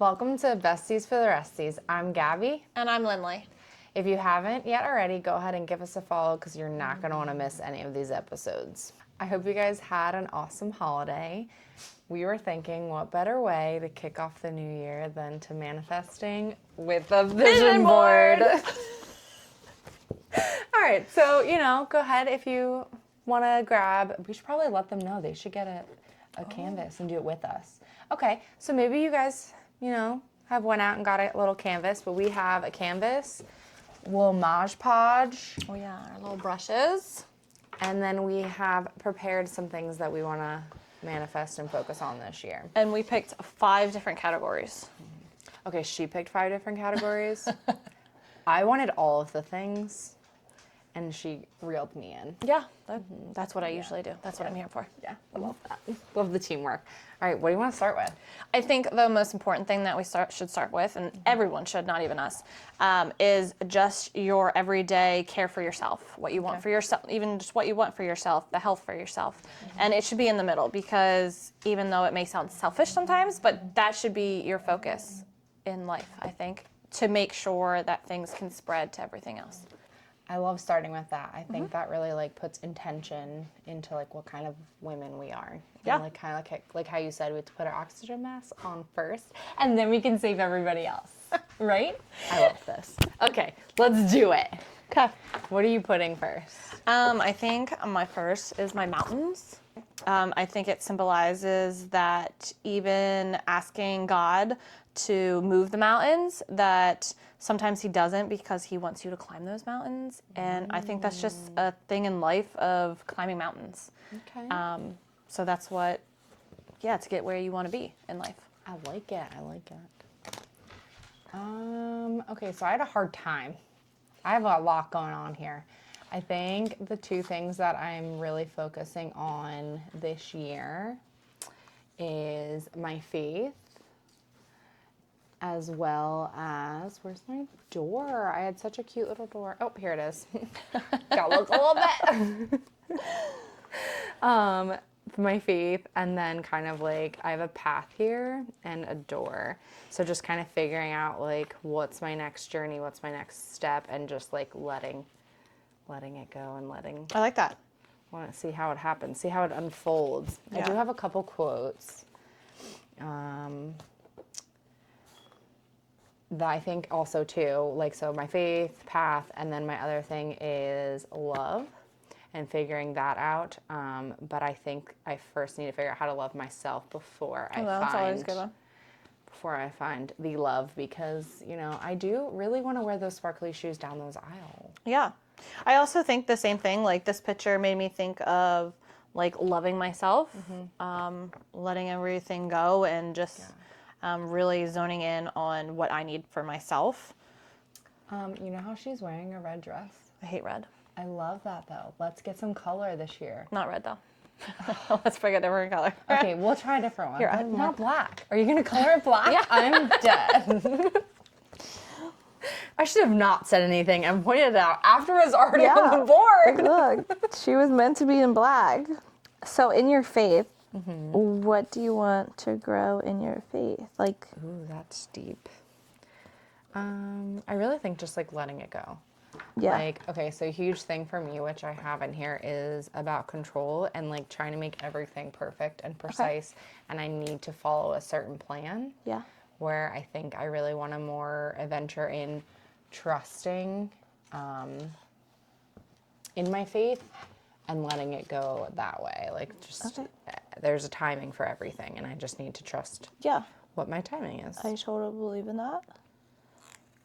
Welcome to Besties for the Resties. I'm Gabby. And I'm Lindley. If you haven't yet already, go ahead and give us a follow because you're not going to want to miss any of these episodes. I hope you guys had an awesome holiday. We were thinking, what better way to kick off the new year than to manifesting with a vision board. All right, so, go ahead if you want to grab, we should probably let them know they should get a canvas and do it with us. Okay, so maybe you guys, have went out and got a little canvas, but we have a canvas, little Mod Podge. Oh yeah, our little brushes. And then we have prepared some things that we want to manifest and focus on this year. And we picked 5 different categories. Okay, she picked 5 different categories. I wanted all of the things, and she reeled me in. Yeah, that's what I usually do. That's what I'm here for. Yeah, I love that. Love the teamwork. All right, what do you want to start with? I think the most important thing that we should start with, and everyone should, not even us, is just your everyday care for yourself. What you want for yourself, even just what you want for yourself, the health for yourself. And it should be in the middle because even though it may sound selfish sometimes, but that should be your focus in life, I think, to make sure that things can spread to everything else. I love starting with that. I think that really puts intention into what kind of women we are. Yeah. And kind of like how you said, we have to put our oxygen mask on first, and then we can save everybody else. Right? I love this. Okay, let's do it. Okay. What are you putting first? I think my first is my mountains. I think it symbolizes that even asking God to move the mountains, that sometimes he doesn't because he wants you to climb those mountains. And I think that's just a thing in life of climbing mountains. Okay. So that's what, to get where you want to be in life. I like it. Okay, so I had a hard time. I have a lot going on here. I think the 2 things that I'm really focusing on this year is my faith, as well as, where's my door? I had such a cute little door. Oh, here it is. Gotta look a little bit. My faith, and then kind of I have a path here and a door. So just kind of figuring out what's my next journey, what's my next step, and just letting it go and I like that. Want to see how it happens, see how it unfolds. Yeah. I do have a couple quotes that I think also too, so my faith, path, and then my other thing is love and figuring that out. But I think I first need to figure out how to love myself before that's always a good one. Before I find the love, because, I do really want to wear those sparkly shoes down those aisles. Yeah. I also think the same thing. This picture made me think of loving myself, letting everything go, and just really zoning in on what I need for myself. You know how she's wearing a red dress? I hate red. I love that though. Let's get some color this year. Not red though. Let's pick a different color. Okay, we'll try a different one. Here, but not black. Are you gonna color it black? Yeah. I'm dead. I should have not said anything and pointed it out after it was already on the board. Look, she was meant to be in black. So in your faith, what do you want to grow in your faith? Ooh, that's deep. I really think just letting it go. Yeah. Okay, so a huge thing for me, which I have in here, is about control and trying to make everything perfect and precise. And I need to follow a certain plan. Yeah. Where I think I really want to more adventure in trusting in my faith and letting it go that way. There's a timing for everything, and I just need to trust what my timing is. I totally believe in that.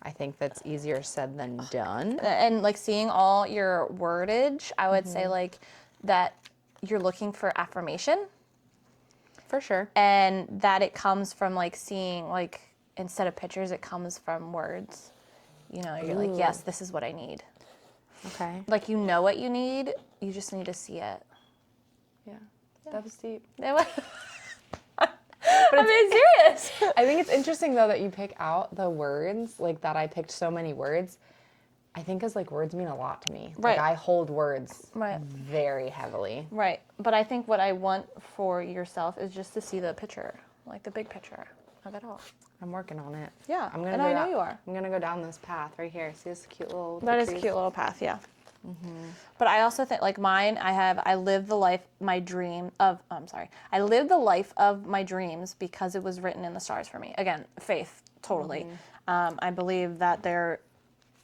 I think that's easier said than done. And seeing all your wordage, I would say that you're looking for affirmation. For sure. And that it comes from seeing instead of pictures, it comes from words. You're yes, this is what I need. Okay. You know what you need, you just need to see it. Yeah. That was deep. But I'm being serious. I think it's interesting though that you pick out the words, that I picked so many words. I think because words mean a lot to me. Right. I hold words right. very heavily. Right. But I think what I want for yourself is just to see the picture, the big picture. Hug it out. I'm working on it. Yeah, I'm gonna and go I know down, you are. I'm gonna go down this path right here. See this cute little. That is a trees? cute little path, yeah. But I also think, like mine, I lived the life, my dream of, I lived the life of my dreams because it was written in the stars for me. Again, faith, totally. I believe that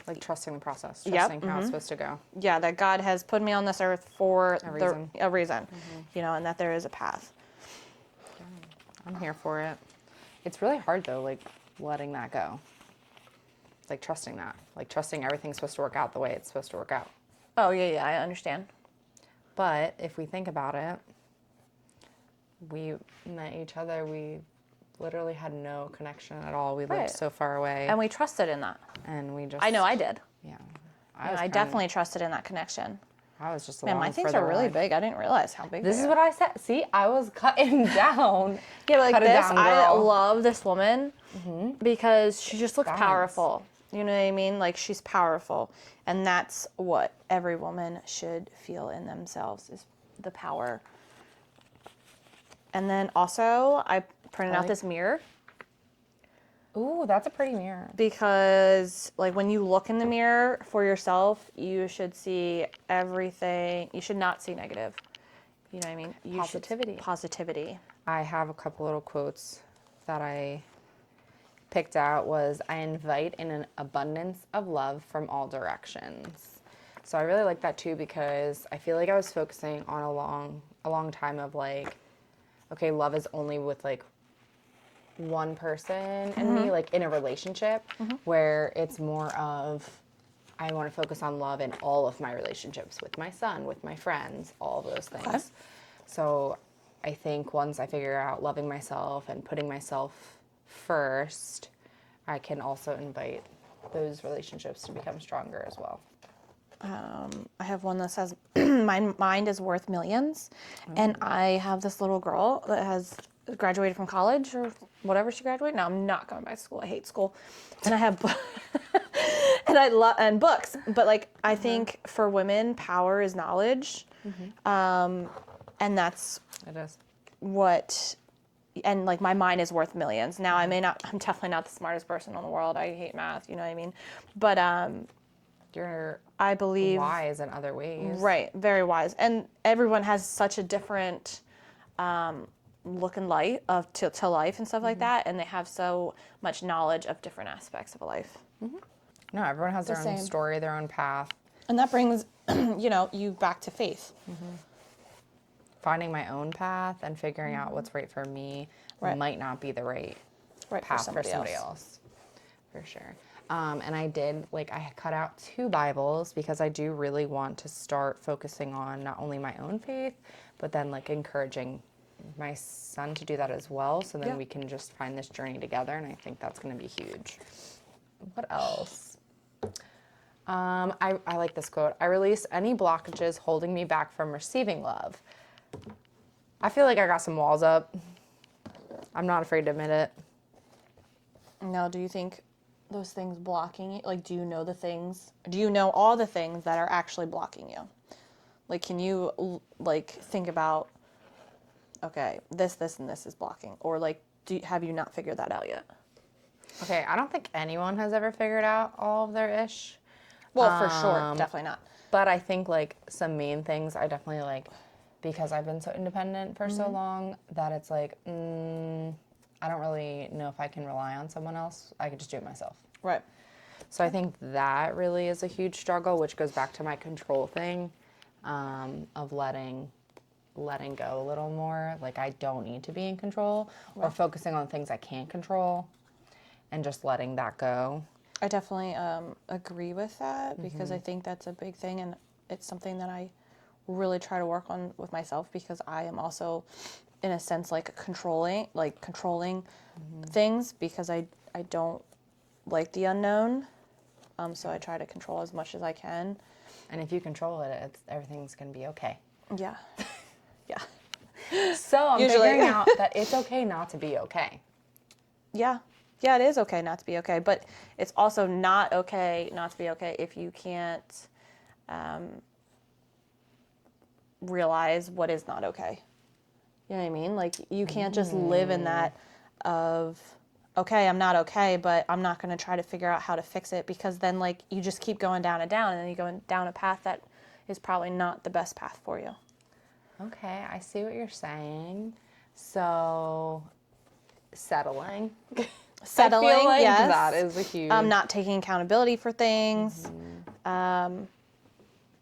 Like trusting the process, Yep, trusting how it's supposed to go. yeah, that God has put me on this earth for A reason. a reason, and that there is a path. I'm here for it. It's really hard though, like letting that go. Like trusting that. Like trusting everything's supposed to work out the way it's supposed to work out. Oh, yeah, I understand. But if we think about it, we met each other, we literally had no connection at all. We Right. lived so far away. And we trusted in that. And we just I know I did. Yeah. I definitely trusted in that connection. I was just Man, my along things for the are really ride. big. I didn't realize how big This they is are. what I said. See, I was cutting down. Yeah, but like Cut it this, down, I girl. love this woman because she just looks Balance. powerful. You know what I mean? Like she's powerful. And that's what every woman should feel in themselves is the power. And then also I printed out this mirror Ooh, that's a pretty mirror. because like when you look in the mirror for yourself, you should see everything. You should not see negative. You know what I mean? Positivity. Positivity. I have a couple little quotes that I picked out was I invite in an abundance of love from all directions. So I really like that too because I feel like I was focusing on a long time of like, okay, love is only with like one person and me, like in a relationship where it's more of I want to focus on love in all of my relationships with my son, with my friends, all of those things. Okay. So I think once I figure out loving myself and putting myself first, I can also invite those relationships to become stronger as well. I have one that says, my mind is worth millions. And I have this little girl that has graduated from college or whatever she graduated. Now I'm not going back to school. I hate school. And I have, and books. But like, I think for women, power is knowledge. And that's It is. what, and like my mind is worth millions. Now I'm definitely not the smartest person in the world. I hate math, you know what I mean? But You're I believe wise in other ways. right, very wise. And everyone has such a different look and light to life and stuff like that, and they have so much knowledge of different aspects of a life. No, everyone has their own same. story, their own path. And that brings you back to faith. Finding my own path and figuring out what's right for me Right. might not be the right Right, path for somebody else. For sure. And I did, like, I cut out 2 Bibles because I do really want to start focusing on not only my own faith, but then, like, encouraging my son to do that as well. So then Yeah. we can just find this journey together. And I think that's going to be huge. What else? I like this quote. I release any blockages holding me back from receiving love. I feel like I got some walls up. I'm not afraid to admit it. Now, do you think those things blocking you, like, do you know all the things that are actually blocking you? Like, can you, like, think about, okay, this, and this is blocking? Or, like, have you not figured that out yet? Okay, I don't think anyone has ever figured out all of their ish. Well, for sure, definitely not. But I think, like, some main things I definitely, like, because I've been so independent for so long, that it's like, I don't really know if I can rely on someone else. I could just do it myself. Right. So I think that really is a huge struggle, which goes back to my control thing of letting go a little more. Like, I don't need to be in control or focusing on things I can't control and just letting that go. I definitely agree with that because I think that's a big thing, and it's something that I really try to work on with myself because I am also, in a sense, like controlling things because I don't like the unknown. So I try to control as much as I can. And if you control it, everything's going to be okay. Yeah. Yeah. So I'm Usually. figuring out that it's okay not to be okay. Yeah. Yeah, it is okay not to be okay, but it's also not okay not to be okay if you can't realize what is not okay. You know what I mean? Like, you can't just live in that of, okay, I'm not okay, but I'm not going to try to figure out how to fix it, because then like you just keep going down and down, and then you go down a path that is probably not the best path for you. Okay, I see what you're saying. So, settling. Settling, I feel like yes. that is a huge. Not taking accountability for things.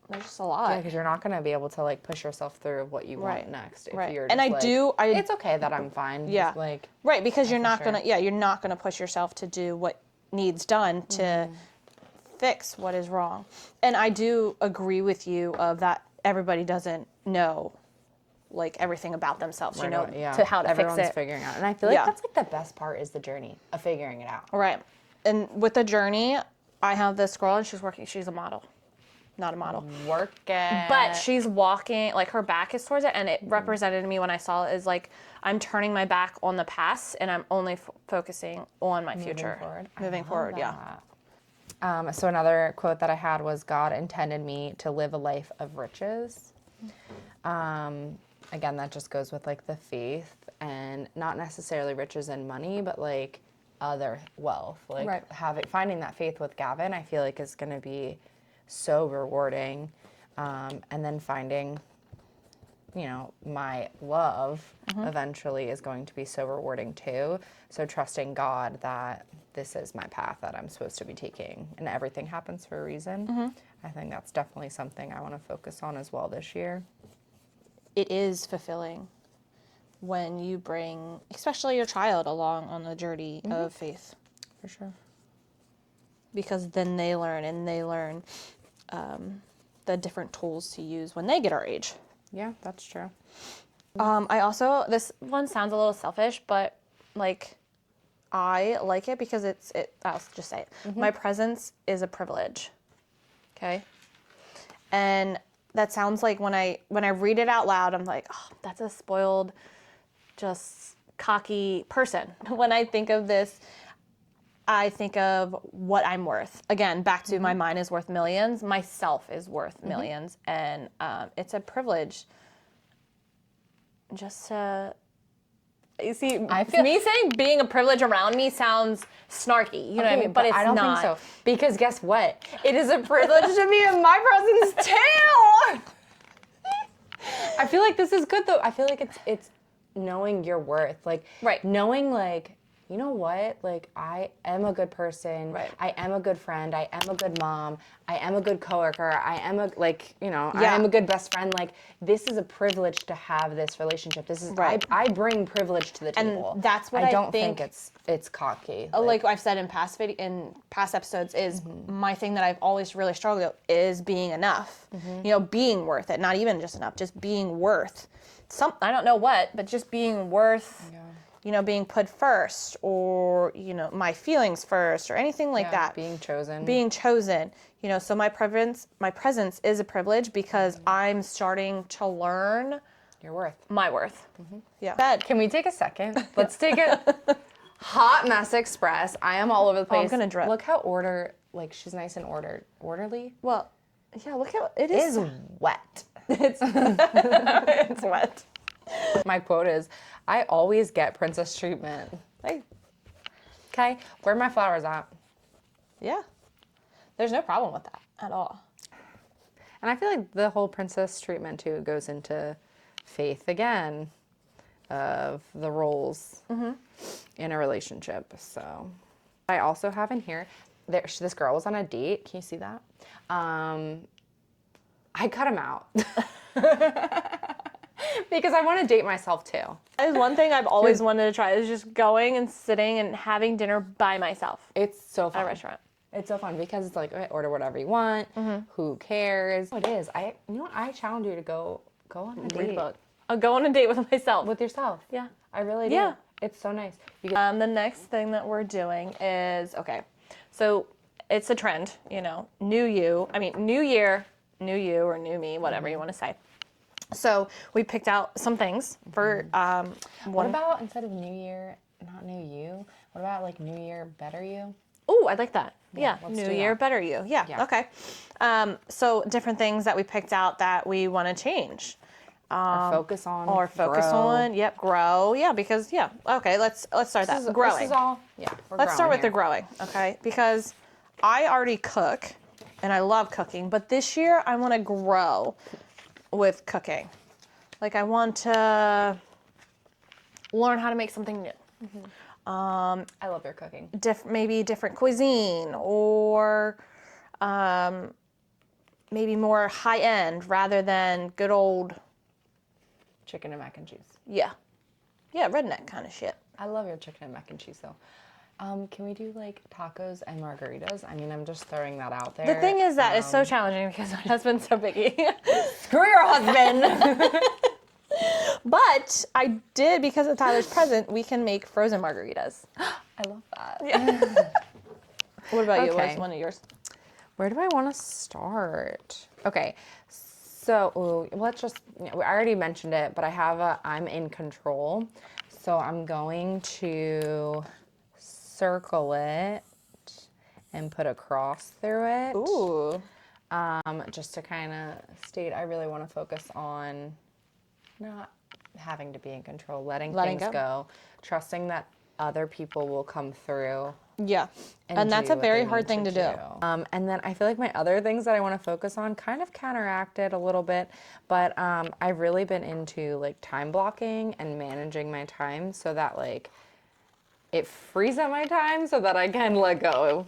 There's just a lot. Yeah, because you're not going to be able to like push yourself through what you Right. want next. If Right. you're And just, it's okay that I'm fine. Yeah. Like, right, because you're for not sure. you're not gonna push yourself to do what needs done to fix what is wrong. And I do agree with you of that everybody doesn't know like everything about themselves, right away, yeah. to how to Everyone's fix it. figuring out. And I feel like Yeah. that's like the best part is the journey of figuring it out. Right. And with the journey, I have this girl and she's a model. Not a model. Work it. But she's walking, like her back is towards it, and it represented to me when I saw it as like, I'm turning my back on the past and I'm only focusing on my future. Moving forward, yeah. So another quote that I had was, God intended me to live a life of riches. Again, that just goes with like the faith, and not necessarily riches and money, but like other wealth. Like Right. finding that faith with Gavin, I feel like is going to be so rewarding. And then finding, my love eventually is going to be so rewarding too. So trusting God that this is my path that I'm supposed to be taking, and everything happens for a reason. I think that's definitely something I want to focus on as well this year. It is fulfilling when you bring, especially your child, along on the journey of faith. For sure. Because then they learn, the different tools to use when they get our age. Yeah, that's true. I also, this one sounds a little selfish, but like, I like it because I'll just say it. My presence is a privilege. Okay. And that sounds like when I read it out loud, I'm like, oh, that's a spoiled, just cocky person. When I think of this, I think of what I'm worth. Again, back to my mind is worth millions. Myself is worth millions. And it's a privilege just to, you see, me saying being a privilege around me sounds snarky, you know what I mean? But it's I don't not. think so. Because guess what? It is a privilege to be in my presence too. I feel like this is good though. I feel like it's knowing your worth. Like knowing like, you know what? Like, I am a good person. Right. I am a good friend. I am a good mom. I am a good coworker. I am a, like, I Yeah. am a good best friend. Like, this is a privilege to have this relationship. This is, I bring privilege to the table. And that's what I I don't think think it's cocky. Like I've said in past episodes, is my thing that I've always really struggled with is being enough. Being worth it. Not even just enough, just being worth I don't know what, but just being worth. Being put first, or my feelings first, or anything like that. Being chosen. So my presence is a privilege because I'm starting to learn your worth. my worth. Yeah. Can we take a second? Let's take a hot mess express. I am all over the place. I'm gonna drip. Look how she's nice and orderly. Well, yeah. Look how it Is is. wet. It's wet. My quote is, I always get princess treatment. Hey. Okay, where are my flowers at? Yeah. There's no problem with that at all. And I feel like the whole princess treatment too goes into faith again of the roles in a relationship. So I also have in here, this girl was on a date. Can you see that? I cut him out. Because I want to date myself too. That is one thing I've always wanted to try, is just going and sitting and having dinner by myself. It's so fun. At a restaurant. It's so fun because it's like, okay, order whatever you want. Who cares? It is. I challenge you to go on a date. I'll go on a date with myself. With yourself. Yeah. I really do. Yeah. It's so nice. The next thing that we're doing is, so it's a trend, new year, new you, or new me, whatever you want to say. So we picked out some things for What about, instead of new year, not new you, what about like new year, better you? Oh, I like that. Yeah, let's new do year, that. better you. Yeah, okay. So different things that we picked out that we want to change. focus on. Or focus grow. on. Yep, grow. Yeah, because okay, let's start that. Growing. This is all. Yeah. Let's start with here. the growing, okay? Because I already cook, and I love cooking, but this year I want to grow with cooking. Like I want to learn how to make something new. I love your cooking. Maybe different cuisine, or maybe more high end rather than good old Chicken and mac and cheese. yeah, redneck kind of shit. I love your chicken and mac and cheese though. Can we do like tacos and margaritas? I mean, I'm just throwing that out there. The thing is that it's so challenging because my husband's so picky. Screw your husband. But I did, because of Tyler's present, we can make frozen margaritas. I love that. Yeah. What about you? Okay. What's one of yours? Where do I want to start? Okay, so I already mentioned it, but I have I'm in control. So I'm going to circle it and put a cross through it. Ooh. Just to kind of state, I really want to focus on not having to be in control, letting things go, trusting that other people will come through. Yeah. And that's a very hard thing to do. And then I feel like my other things that I want to focus on kind of counteracted a little bit, but I've really been into like time blocking and managing my time so that like it frees up my time so that I can let go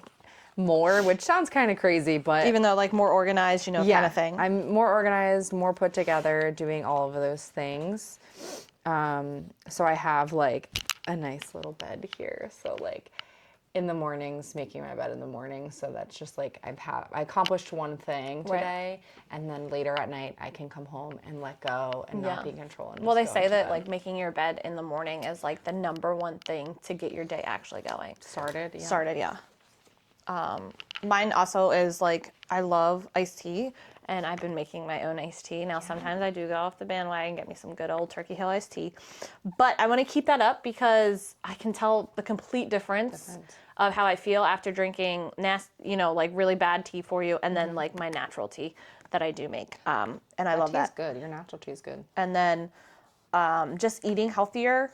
more, which sounds kind of crazy, but Even though like more organized, kind of thing. I'm more organized, more put together, doing all of those things. So I have like a nice little bed here. So like in the mornings, making my bed in the morning. So that's just like I accomplished one thing today, and then later at night I can come home and let go and not be in control. And Well, they just go say into that bed. like making your bed in the morning is like the number one thing to get your day actually going. Started, Yeah. Mine also is like, I love iced tea, and I've been making my own iced tea. Now, sometimes I do go off the bandwagon, get me some good old Turkey Hill iced tea, but I want to keep that up because I can tell the complete difference of how I feel after drinking like really bad tea for you, and then like my natural tea that I do make. And I love that. Good. Your natural tea is good. And then just eating healthier.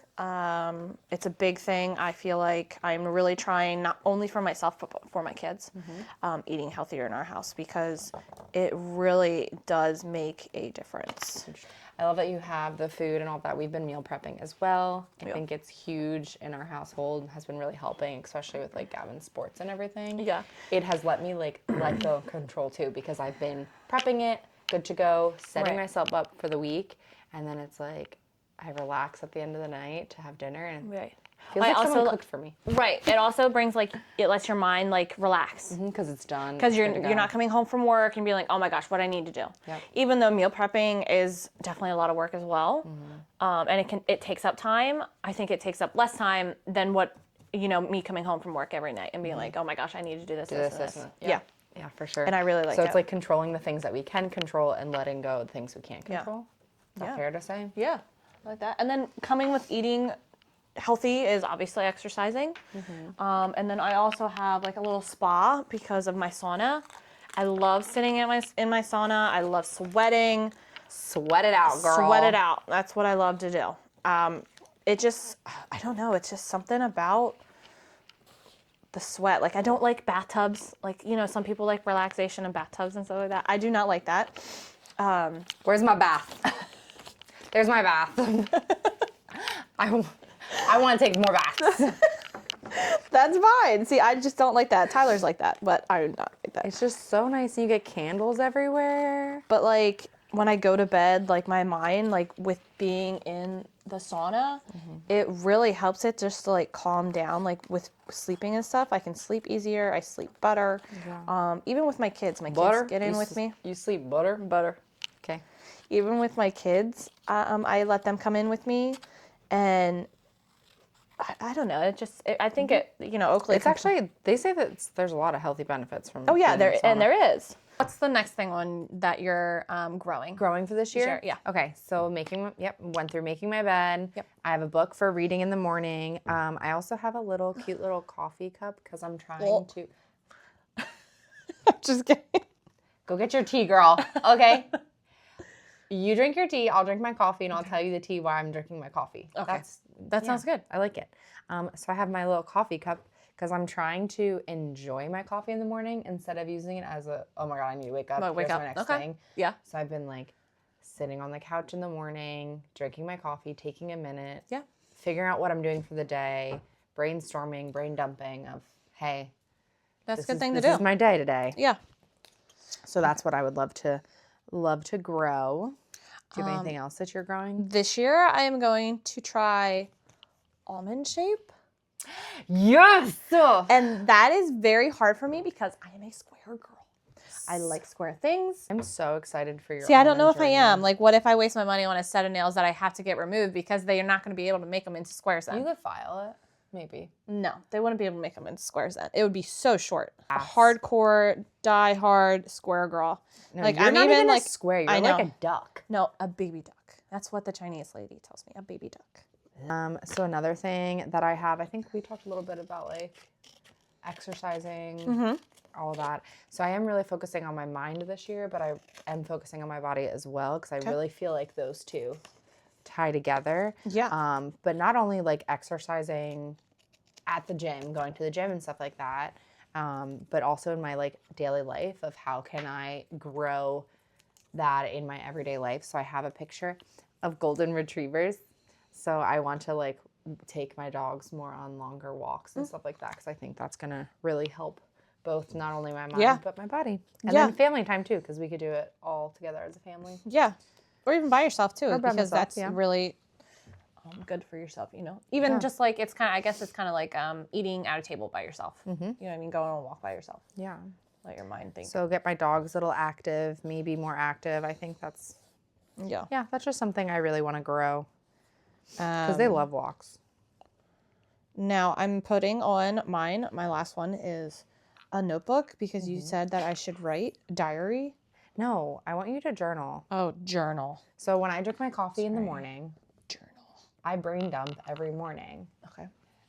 It's a big thing. I feel like I'm really trying, not only for myself, but for my kids, eating healthier in our house, because it really does make a difference. I love that you have the food and all that. We've been meal prepping as well. I think it's huge in our household. Has been really helping, especially with like Gavin's sports and everything. Yeah. It has let me like let go of control too, because I've been prepping it, good to go, setting myself up for the week, and then it's like I relax at the end of the night to have dinner, and it feels like someone cooked for me. Right. It also brings like, it lets your mind like relax. Because it's done. Because you're not coming home from work and being like, oh my gosh, what I need to do. Yep. Even though meal prepping is definitely a lot of work as well, and it takes up time. I think it takes up less time than what me coming home from work every night and being like, oh my gosh, I need to do this, this. Yeah. Yeah, for sure. And I really like So it. it's like controlling the things that we can control and letting go of the things we can't control. Is that fair to say? Yeah, I like that. And then coming with eating healthy is obviously exercising. And then I also have like a little spa because of my sauna. I love sitting in my sauna. I love sweating. Sweat it out, girl. Sweat it out. That's what I love to do. It just, I don't know. It's just something about the sweat. Like, I don't like bathtubs. Like, some people like relaxation in bathtubs and stuff like that. I do not like that. Where's my bath? There's my bath. I want to take more baths. That's fine. See, I just don't like that. Tyler's like that, but I do not like that. It's just so nice. You get candles everywhere. But like when I go to bed, like my mind, like with being in the sauna, it really helps it just to like calm down. Like with sleeping and stuff, I can sleep easier. I sleep better. Yeah. Even with my kids, kids get in with me. You sleep butter? Butter. Okay. Even with my kids, I let them come in with me, and I don't know. I think Oakley. It's actually, they say that there's a lot of healthy benefits from. Oh yeah, there is. What's the next thing on that you're growing? Growing for this year? Sure, yeah. Okay, so went through making my bed. Yep. I have a book for reading in the morning. I also have a cute little coffee cup because I'm trying to. Just kidding. Go get your tea, girl. Okay. You drink your tea, I'll drink my coffee, and I'll tell you the tea while I'm drinking my coffee. Okay. That sounds good. I like it. So I have my little coffee cup because I'm trying to enjoy my coffee in the morning instead of using it as a, oh my God, I need to wake up. Wake Here's up. my next Okay. thing. Yeah. So I've been like sitting on the couch in the morning, drinking my coffee, taking a minute. Yeah. Figuring out what I'm doing for the day, brainstorming, brain dumping of, hey, That's a good thing to this do. is my day today. Yeah. So that's what I would love to grow. Do you have anything else that you're growing? This year, I am going to try almond shape. Yes! And that is very hard for me because I am a square girl. I like square things. I'm so excited for your See, I don't know almond if I journey. am. Like, what if I waste my money on a set of nails that I have to get removed because they are not going to be able to make them into squares then? You could file it, maybe. No, they wouldn't be able to make them into squares then. It would be so short. A hardcore, die-hard square girl. No, like, you're I'm not even even like a square. You're I know. like a duck. No, a baby duck. That's what the Chinese lady tells me. A baby duck. So another thing that I have, I think we talked a little bit about like exercising, all that. So I am really focusing on my mind this year, but I am focusing on my body as well because I really feel like those two tie together. Yeah. But not only like exercising at the gym, going to the gym and stuff like that, but also in my like daily life of how can I grow that in my everyday life. So I have a picture of golden retrievers. So I want to like take my dogs more on longer walks and stuff like that because I think that's going to really help both not only my mind but my body. And then family time too because we could do it all together as a family. Yeah. Or even by yourself too Or by because myself, that's really good for yourself, you know. Even just like it's kind of I guess it's kind of like eating at a table by yourself. You know what I mean? Going on a walk by yourself. Yeah. Let your mind think. So get my dogs a little active, maybe more active. I think that's that's just something I really want to grow because they love walks. Now I'm putting on mine. My last one is a notebook because you said that I should write diary. No, I want you to journal. Oh, journal. So when I drink my coffee in the morning, Journal. I brain dump every morning. Okay.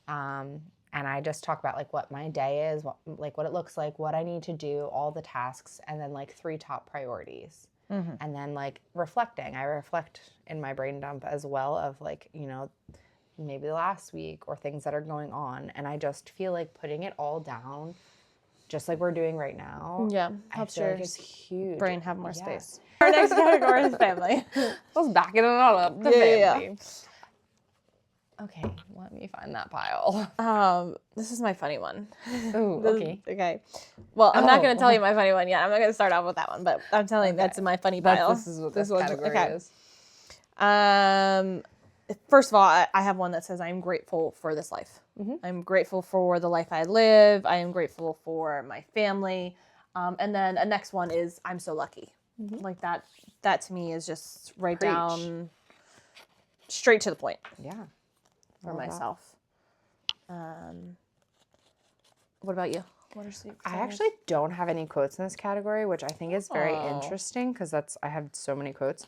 And I just talk about like what my day is, what it looks like, what I need to do, all the tasks, and then like 3 top priorities. And then like reflecting. I reflect in my brain dump as well of like, you know, maybe the last week or things that are going on. And I just feel like putting it all down, just like we're doing right now. Yeah. I Helps feel your like it's huge. brain have more space. Our next category is family. I was backing it all up. The family. Okay, let me find that pile. This is my funny one. Ooh, okay. Okay. Well, I'm not going to tell you my funny one yet. I'm not going to start off with that one, but I'm telling you that's in my funny pile. This is what this category is. First of all, I have one that says I'm grateful for this life. I'm grateful for the life I live. I am grateful for my family. And then a next one is I'm so lucky. Like that to me is just right down, straight to the point. Yeah. For myself. What about you? What are I actually don't have any quotes in this category, which I think is very interesting because I have so many quotes.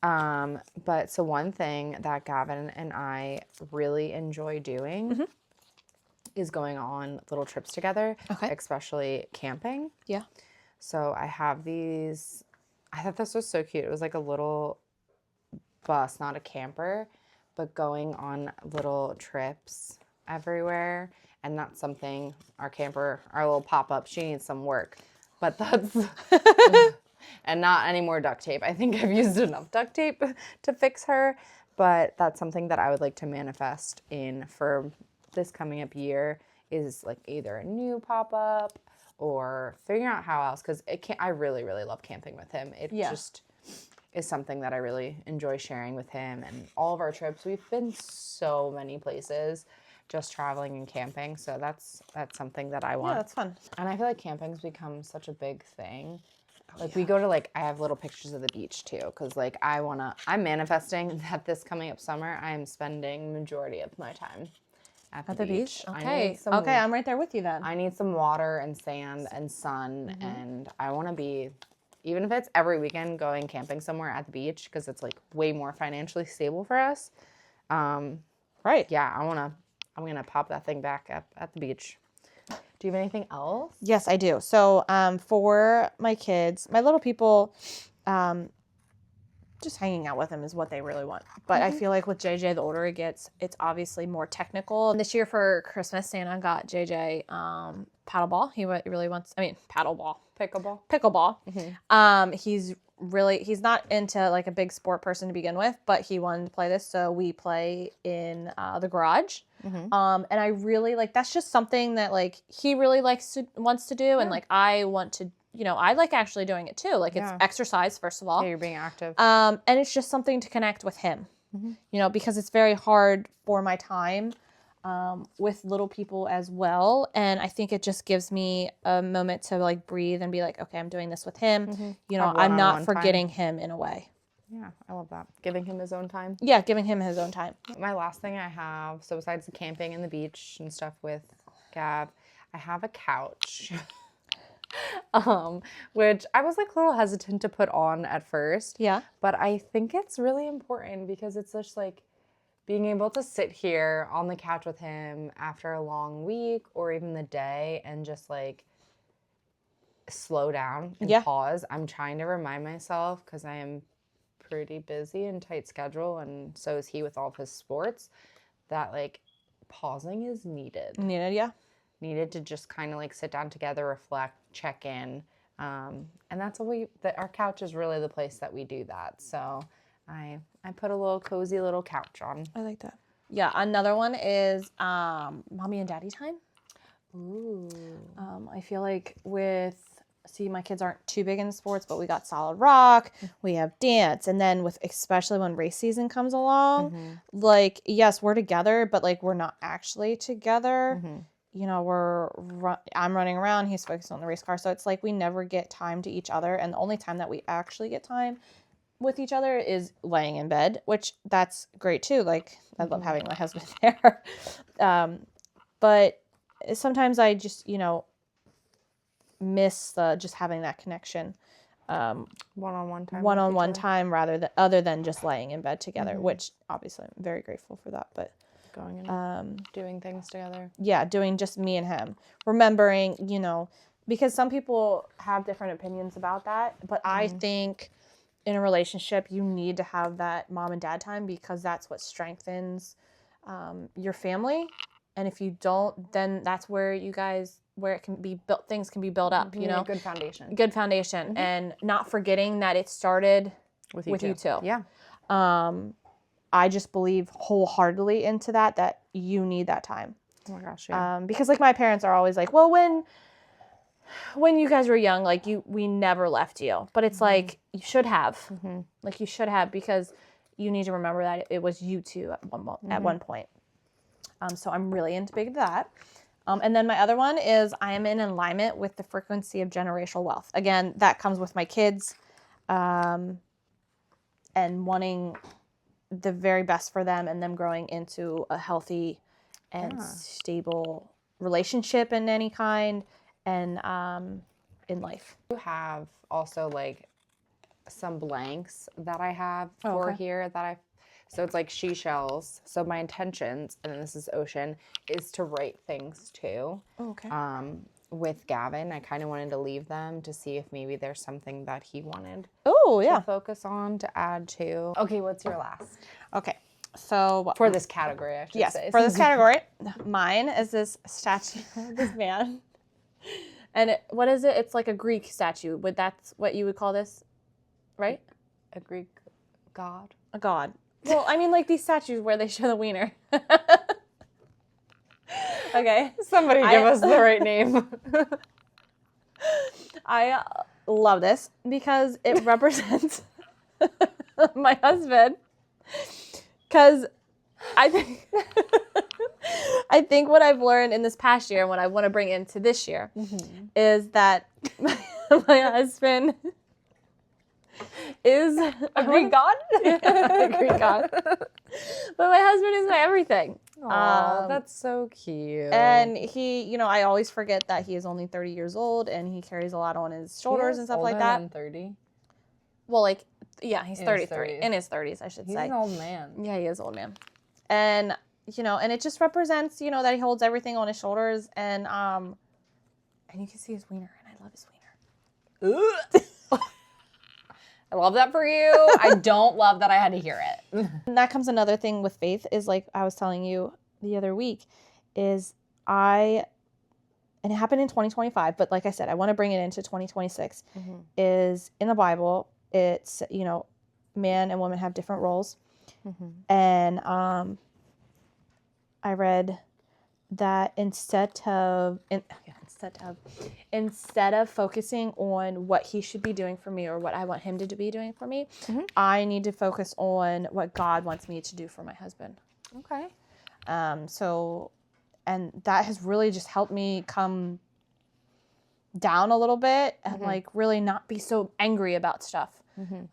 But so one thing that Gavin and I really enjoy doing is going on little trips together, especially camping. Yeah. So I have these, I thought this was so cute. It was like a little bus, not a camper, but going on little trips everywhere. And that's something our little pop-up, she needs some work. But that's, and not any more duct tape. I think I've used enough duct tape to fix her. But that's something that I would like to manifest in for this coming up year is like either a new pop-up or figuring out how else. Because I really, really love camping with him. It just is something that I really enjoy sharing with him. And all of our trips, we've been so many places just traveling and camping. So that's something that I want. Yeah, that's fun. And I feel like camping's become such a big thing. Like we go to I have little pictures of the beach too. Cause like I'm manifesting that this coming up summer, I am spending majority of my time at the beach. Okay. Okay. I'm right there with you then. I need some water and sand and sun. And I want to be, even if it's every weekend going camping somewhere at the beach, cause it's like way more financially stable for us. Right. Yeah. I'm going to pop that thing back up at the beach. Do you have anything else? Yes, I do. So for my kids, my little people, just hanging out with him is what they really want. But I feel like with JJ, the older it gets, it's obviously more technical. This year for Christmas, Santa got JJ paddleball. He really wants, paddleball. Pickleball. He's not into like a big sport person to begin with, but he wanted to play this. So we play in the garage. And I really like, that's just something that like he really wants to do. And like, I want to, I like actually doing it too. Like it's exercise, first of all. Yeah, you're being active. And it's just something to connect with him, because it's very hard for my time with little people as well. And I think it just gives me a moment to like breathe and be like, okay, I'm doing this with him. I'm not forgetting him in a way. Yeah, I love that. Giving him his own time. Yeah, giving him his own time. My last thing I have, so besides the camping and the beach and stuff with Gab, I have a couch. Which I was like a little hesitant to put on at first. Yeah. But I think it's really important because it's just like being able to sit here on the couch with him after a long week or even the day and just like slow down and pause. I'm trying to remind myself because I am pretty busy and tight schedule, and so is he with all of his sports, that like pausing is needed. Needed to just kind of like sit down together, reflect, check in. And that's our couch is really the place that we do that. So I put a little cozy little couch on. I like that. Yeah, another one is mommy and daddy time. Ooh. I feel like my kids aren't too big in sports, but we got solid rock, we have dance, and then especially when race season comes along, like, yes, we're together, but like we're not actually together. I'm running around, he's focused on the race car, so it's like we never get time to each other, and the only time that we actually get time with each other is laying in bed, which that's great too. Like, I love having my husband there. But sometimes I just, miss just having that connection. One-on-one time other than just laying in bed together, which obviously I'm very grateful for that. But going and doing things together. Yeah, doing just me and him. Remembering, because some people have different opinions about that, but I think in a relationship you need to have that mom and dad time because that's what strengthens your family. And if you don't, then that's where it can be built, things can be built up, Good foundation. Good foundation. And not forgetting that it started with you two. Yeah. I just believe wholeheartedly into that you need that time. Oh my gosh, yeah. Because like my parents are always like, well, when you guys were young, like we never left you. But it's like, you should have. Like you should have, because you need to remember that it was you two at one point. So I'm really into that. And then my other one is I am in alignment with the frequency of generational wealth. Again, that comes with my kids and wanting the very best for them and them growing into a healthy and stable relationship in any kind and in life. You have also like some blanks that I have for here so it's like she shells. So my intentions, and this is Ocean, is to write things too. Oh, okay. With Gavin, I kind of wanted to leave them to see if maybe there's something that he wanted to focus on, to add to. Okay, what's your last? Okay, so for this category, I should say. Yes, for this category, mine is this statue of this man. And what is it? It's like a Greek statue. That's what you would call this, right? A Greek god? A god. Well, I mean, like these statues where they show the wiener. Okay. Somebody give us the right name. I love this because it represents my husband. Because I think what I've learned in this past year and what I want to bring into this year is that my husband is a Greek god? A Greek god. But my husband is my everything. Aw, that's so cute. And he, I always forget that he is only 30 years old and he carries a lot on his shoulders and stuff like that. Than 30? Well, like, yeah, he's 33. 30s. In his 30s, I should say. He's an old man. Yeah, he is an old man. And, and it just represents, that he holds everything on his shoulders and you can see his wiener and I love his wiener. I love that for you. I don't love that I had to hear it. And that comes another thing with faith is like I was telling you the other week is and it happened in 2025, but like I said, I want to bring it into 2026, is in the Bible, it's, you know, man and woman have different roles. And I read that instead of focusing on what he should be doing for me or what I want him to be doing for me, I need to focus on what God wants me to do for my husband. Okay. And that has really just helped me come down a little bit and like really not be so angry about stuff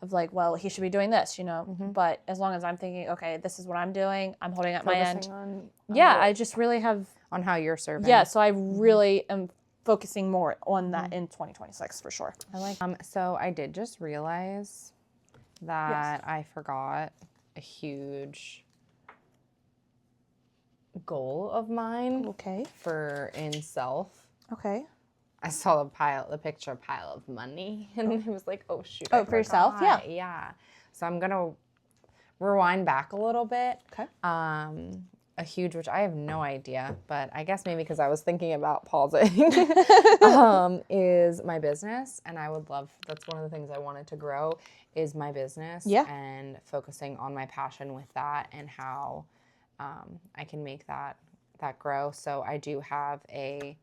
of like, well, he should be doing this, you know, but as long as I'm thinking, okay, this is what I'm doing, I'm holding up my end. I just really have on how you're serving. Yeah. So I really am focusing more on that in 2026 for sure. I like, so I did just realize that I forgot a huge goal of mine. Okay. For in self. Okay. I saw the picture pile of money, and it was like, oh shoot. Oh, for yourself? Yeah. Yeah. So I'm gonna rewind back a little bit. Okay. A huge, which I have no idea, but I guess maybe because I was thinking about pausing, is my business, and I would love. That's one of the things I wanted to grow is my business. Yeah. And focusing on my passion with that and how I can make that grow. So I do have a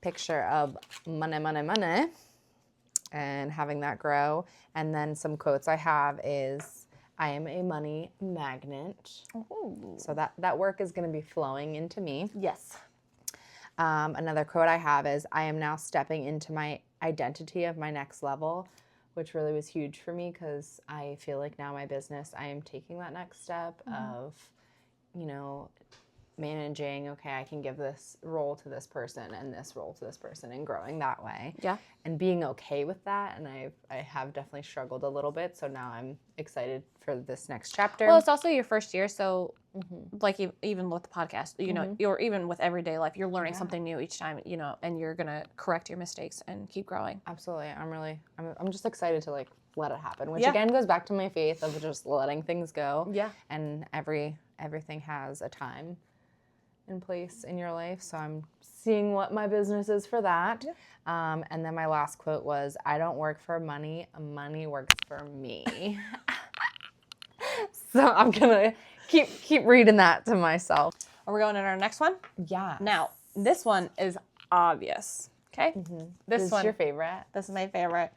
picture of money, and having that grow. And then some quotes I have is, I am a money magnet. Ooh. So that work is going to be flowing into me. Yes. Another quote I have is, I am now stepping into my identity of my next level, which really was huge for me because I feel like now my business, I am taking that next step of, you know, managing, okay, I can give this role to this person and this role to this person and growing that way. Yeah. And being okay with that. And I have definitely struggled a little bit. So now I'm excited for this next chapter. Well, it's also your first year. So like even with the podcast, you know, or even with everyday life, you're learning something new each time, you know, and you're going to correct your mistakes and keep growing. Absolutely. I'm just excited to like let it happen, which again goes back to my faith of just letting things go. Yeah. And everything has a time in place in your life. So I'm seeing what my business is for that. Yeah. And then my last quote was, I don't work for money, money works for me. So I'm gonna keep reading that to myself. Are we going in our next one? Yeah. Now, this one is obvious. Okay. This is your favorite. This is my favorite.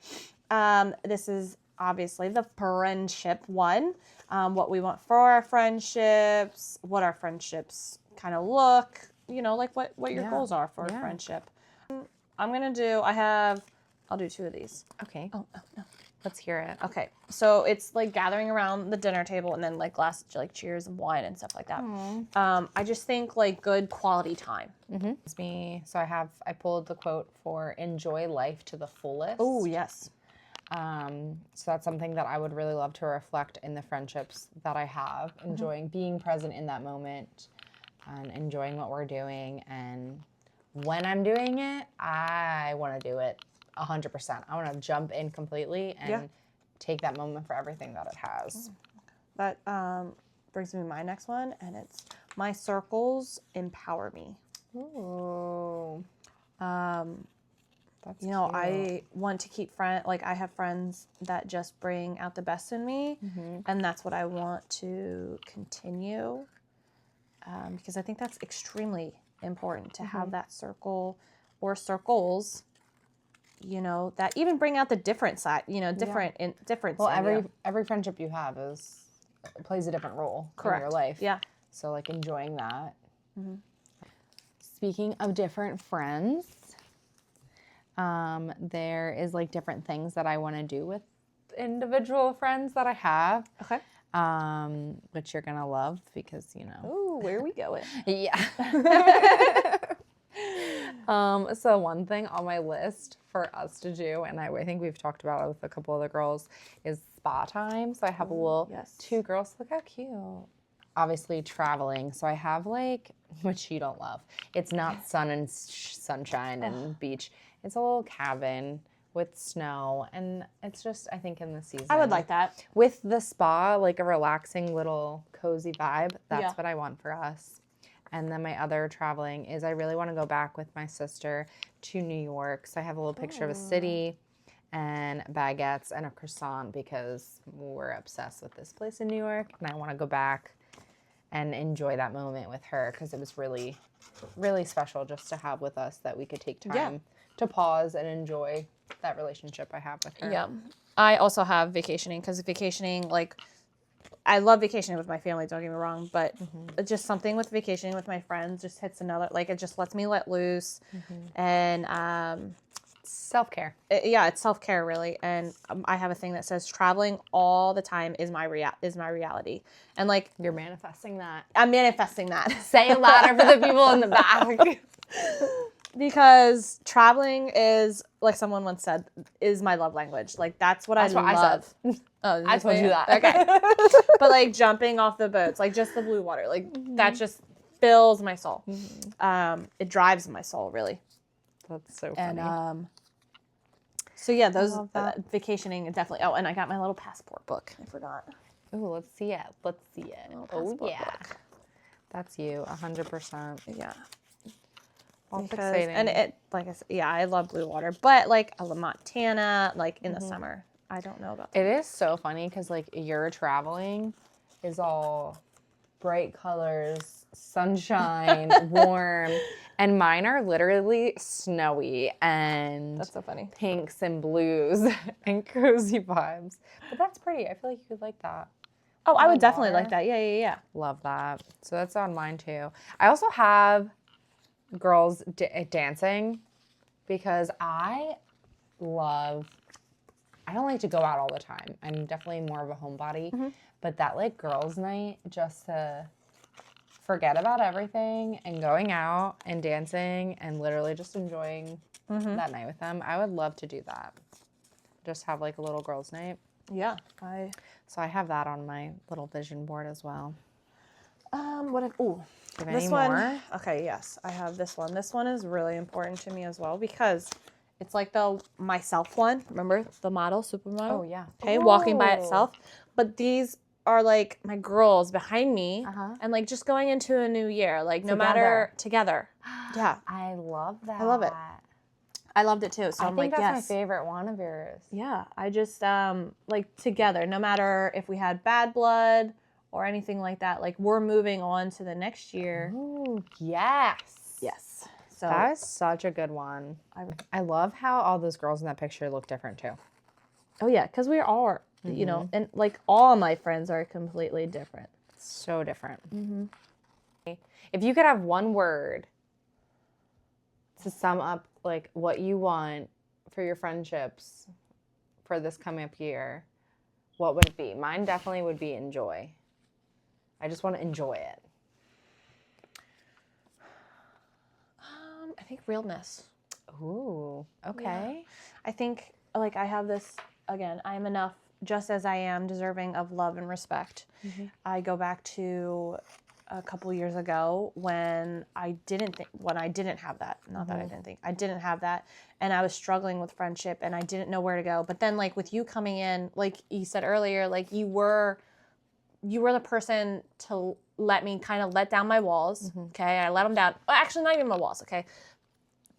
This is obviously the friendship one. What we want for our friendships, what our friendships kind of look, you know, like what your goals are for a friendship. I'm going to do, I'll do two of these. Okay. Oh, no. Let's hear it. Okay. So it's like gathering around the dinner table and then like glass, like cheers and wine and stuff like that. I just think like good quality time. It's me. So I pulled the quote for enjoy life to the fullest. Oh, yes. So that's something that I would really love to reflect in the friendships that I have, enjoying being present in that moment and enjoying what we're doing. And when I'm doing it, I want to do it 100%. I want to jump in completely and take that moment for everything that it has. That brings me to my next one, and it's my circles empower me. Ooh. That's you know, cute. I want to keep I have friends that just bring out the best in me, and that's what I want to continue, because I think that's extremely important to have that circle or circles, you know, that even bring out the different side, you know, different. Well, every friendship you have plays a different role in your life. Yeah. So like enjoying that. Speaking of different friends, there is like different things that I want to do with individual friends that I have. Okay. Which you're gonna love because, you know. Ooh, where are we going? Yeah. So one thing on my list for us to do, and I think we've talked about it with a couple other girls, is spa time. So I have two girls. Look how cute. Obviously traveling. So I have like, which you don't love. It's not sun and sunshine and beach. It's a little cabin with snow, and it's just, I think, in the season. I would like that. With the spa, like a relaxing little cozy vibe. That's Yeah. what I want for us. And then my other traveling is I really want to go back with my sister to New York. So I have a little picture of a city and baguettes and a croissant because we're obsessed with this place in New York. And I want to go back and enjoy that moment with her because it was really, really special just to have with us that we could take time to pause and enjoy that relationship I have with her. Yeah. I also have vacationing because vacationing, like, I love vacationing with my family, don't get me wrong, but just something with vacationing with my friends just hits another, like, it just lets me let loose. And, Self-care. it's self-care really. And I have a thing that says traveling all the time is my reality. And like, You're manifesting that. I'm manifesting that. Say it louder for the people in the back. Because traveling is, like someone once said, is my love language. Like, that's what I love. Oh, I told you that. Okay. But like jumping off the boats, like just the blue water, like that just fills my soul. It drives my soul, really. That's so funny. And so yeah, those vacationing definitely. Oh, and I got my little passport book. I forgot. Ooh, let's see it. Let's see it. Oh yeah, book. That's you, 100%. Yeah. That's Because, exciting. and it, like I said, yeah, I love blue water, but like a Montana, like in the summer, I don't know about that. It is so funny because like your traveling is all bright colors, sunshine, warm, and mine are literally snowy and That's so funny. pinks and blues and cozy vibes. But that's pretty. I feel like you could like that. Oh, I would definitely water. like that. Yeah. Love that. So that's on mine too. I also have girls dancing because I don't like to go out all the time. I'm definitely more of a homebody, but that like girls' night just to forget about everything and going out and dancing and literally just enjoying that night with them. I would love to do that. Just have like a little girls' night. Yeah. So I have that on my little vision board as well. What if, ooh, Any this one. more? Okay, yes, I have this one. This one is really important to me as well because it's like the myself one. Remember the model, supermodel? Oh, yeah. Okay, walking by itself. But these are like my girls behind me and like just going into a new year, like no matter together. Yeah. I love that. I love it. I loved it too. So I'm think like, that's yes. my favorite one of yours. Yeah, I just like together, no matter if we had bad blood or anything like that, like we're moving on to the next year. Ooh, yes. Yes. So That is such a good one. I love how all those girls in that picture look different too. oh yeah, because we are, you know, and like all my friends are completely different. So different. If you could have one word to sum up like what you want for your friendships for this coming up year, what would it be? Mine definitely would be enjoy. I just want to enjoy it. I think realness. Ooh, okay. I think like I have this, again, I am enough just as I am, deserving of love and respect. I go back to a couple years ago when I didn't have that. Not that I didn't think. I didn't have that. And I was struggling with friendship and I didn't know where to go. But then like with you coming in, like you said earlier, like you were the person to let me kind of let down my walls. Okay. I let them down. Well, actually, not even my walls. Okay.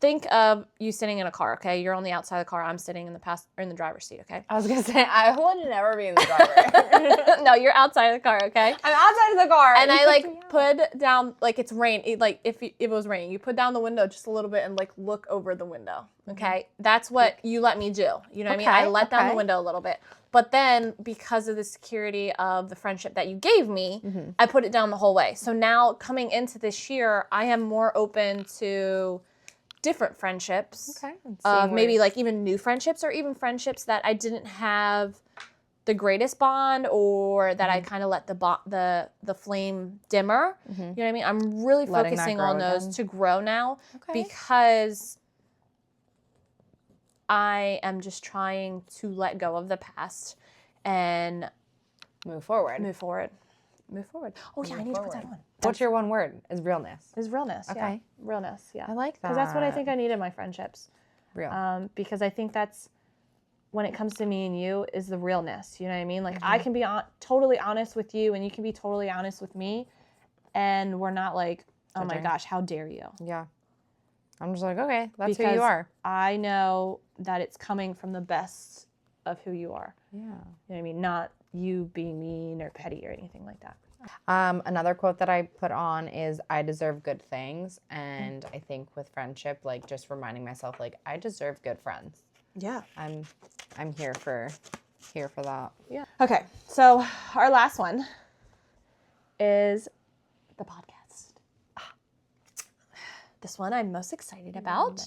Think of you sitting in a car, okay? You're on the outside of the car. I'm sitting in the driver's seat, okay? I was going to say, I would never be in the driver. No, you're outside of the car, okay? I'm outside of the car. And I like put down, like it's rain, like if it was raining, you put down the window just a little bit and like look over the window, okay? That's what you let me do. You know what I mean? I let down the window a little bit. But then because of the security of the friendship that you gave me, I put it down the whole way. So now coming into this year, I am more open to different friendships. Okay. Maybe like even new friendships or even friendships that I didn't have the greatest bond or that I kind of let the flame dimmer. You know what I mean? I'm really focusing on those to grow now because I am just trying to let go of the past and move forward. Oh yeah, I need to put that on. What's your one word? Is realness. Is realness. Okay. Yeah. Realness. Yeah. I like that. Because that's what I think I need in my friendships. Real. Because I think that's when it comes to me and you is the realness. You know what I mean? Like I can be totally honest with you and you can be totally honest with me. And we're not like, oh my gosh, how dare you? Yeah. I'm just like, okay, that's Because who you are. I know that it's coming from the best of who you are. Yeah. You know what I mean? Not you being mean or petty or anything like that. Another quote that I put on is, I deserve good things. And I think with friendship, like just reminding myself, like, I deserve good friends. Yeah. I'm here for that. Yeah. Okay. So our last one is the podcast. This one I'm most excited about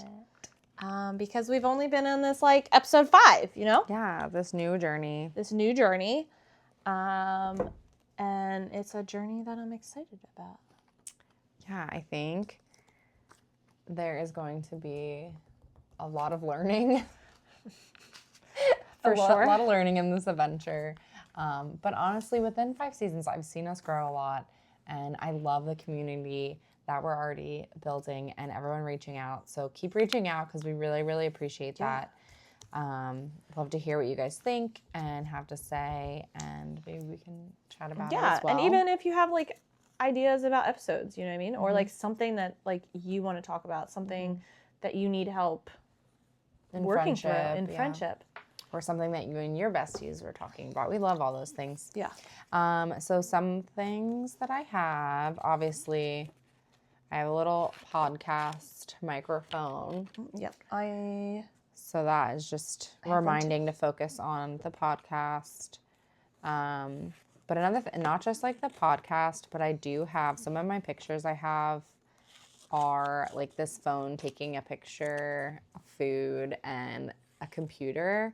because we've only been on this like episode 5, you know? Yeah, this new journey. And it's a journey that I'm excited about. Yeah, I think there is going to be a lot of learning. For sure. A lot of learning in this adventure. But honestly, within 5 seasons, I've seen us grow a lot. And I love the community that we're already building and everyone reaching out. So keep reaching out because we really, really appreciate that. Love to hear what you guys think and have to say. And maybe we can chat about it as well. And even if you have like ideas about episodes, you know what I mean? Or like something that like you want to talk about, something that you need help in working friendship, through in friendship. Or something that you and your besties were talking about. We love all those things. Yeah. So some things that I have, obviously, I have a little podcast microphone. Yep. So that is just reminding to focus on the podcast. But another not just like the podcast, but I do have some of my pictures I have are like this phone taking a picture of food and a computer,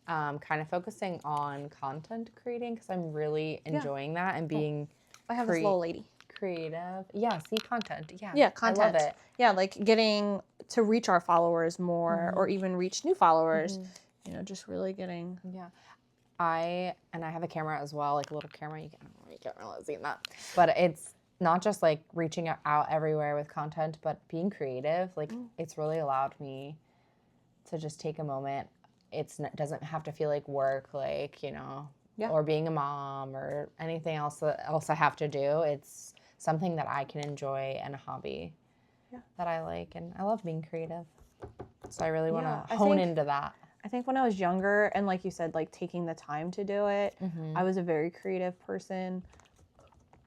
kind of focusing on content creating because I'm really enjoying that and being I have this little lady. Creative. Yeah, see, content. Yeah, content. I love it. Yeah, like getting to reach our followers more or even reach new followers. You know, just really getting. Yeah. I have a camera as well, like a little camera. You can't really see that. But it's not just like reaching out everywhere with content, but being creative. Like it's really allowed me to just take a moment. Doesn't have to feel like work, like, you know, or being a mom or anything else I have to do. It's something that I can enjoy and a hobby that I like. And I love being creative. So I really want to hone into that. I think when I was younger and like you said, like taking the time to do it, I was a very creative person.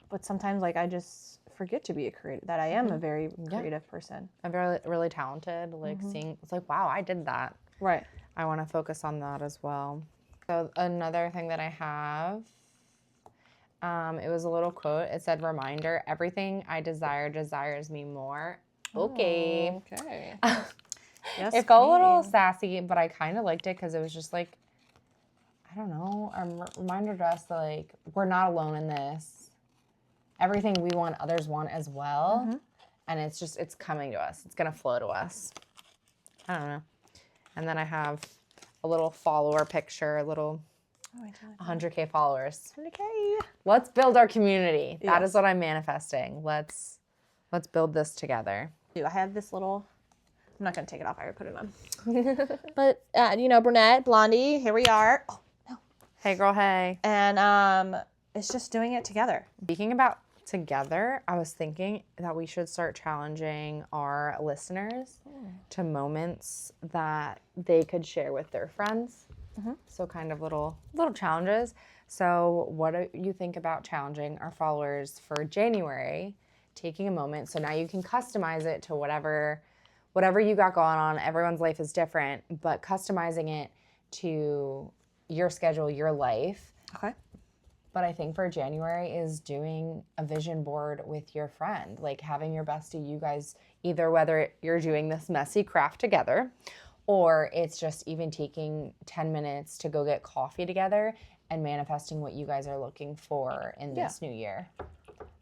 But sometimes like I just forget to be that I am a very creative person. I'm very, really talented. Like seeing, it's like, wow, I did that. Right. I want to focus on that as well. So another thing that I have, it was a little quote. It said, reminder, everything I desire desires me more. Okay. Oh, okay. Yes, it felt a little sassy, but I kind of liked it because it was just like, I don't know, a reminder to us that like, we're not alone in this. Everything we want, others want as well. And it's coming to us. It's going to flow to us. I don't know. And then I have a little follower picture, 100K followers. 100K. Let's build our community. That is what I'm manifesting. Let's build this together. I have this little, I'm not going to take it off. I already put it on. But, you know, brunette, blondie, here we are. Oh, no. Hey, girl, hey. And it's just doing it together. Speaking about together, I was thinking that we should start challenging our listeners to moments that they could share with their friends. So kind of little challenges. So what do you think about challenging our followers for January, taking a moment? So now you can customize it to whatever you got going on. Everyone's life is different, but customizing it to your schedule, your life. Okay. But I think for January is doing a vision board with your friend, like having your bestie, you guys, either whether you're doing this messy craft together or it's just even taking 10 minutes to go get coffee together and manifesting what you guys are looking for in this new year.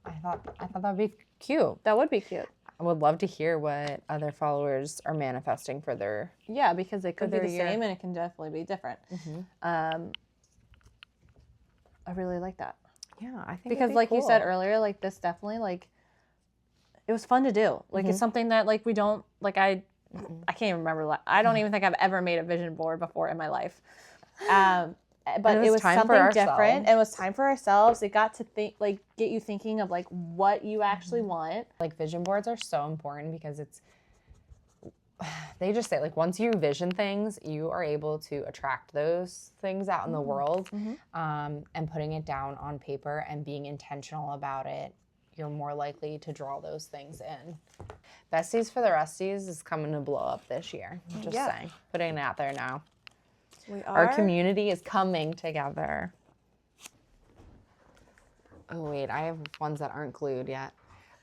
I thought that'd be cute. That would be cute. I would love to hear what other followers are manifesting for their because it could be the same and it can definitely be different. I really like that. Yeah, I think because like cool. You said earlier, like this definitely like it was fun to do. Like it's something that like we don't like I can't even remember. I don't even think I've ever made a vision board before in my life. But it was time for something different. ourselves. It was time for ourselves. It got to think, like, get you thinking of like what you actually want. Like vision boards are so important because they just say like once you vision things, you are able to attract those things out in the world. And putting it down on paper and being intentional about it, you're more likely to draw those things in. Besties for the Resties is coming to blow up this year. Just saying, putting it out there now. We are. Our community is coming together. Oh wait, I have ones that aren't glued yet.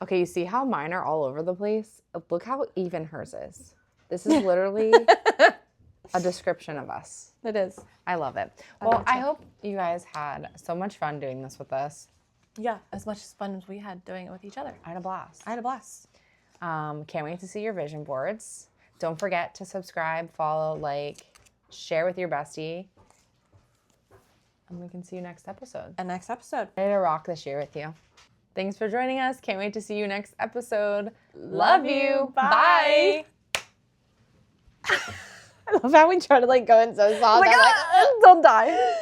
Okay, you see how mine are all over the place? Look how even hers is. This is literally a description of us. It is. I love it. Well, I hope you guys had so much fun doing this with us. Yeah, as much fun as we had doing it with each other. I had a blast. I had a blast. Can't wait to see your vision boards. Don't forget to subscribe, follow, like, share with your bestie. And we can see you next episode. And next episode. Ready to rock this year with you. Thanks for joining us. Can't wait to see you next episode. Love you. Bye. I love how we try to like go in so soft. Don't die.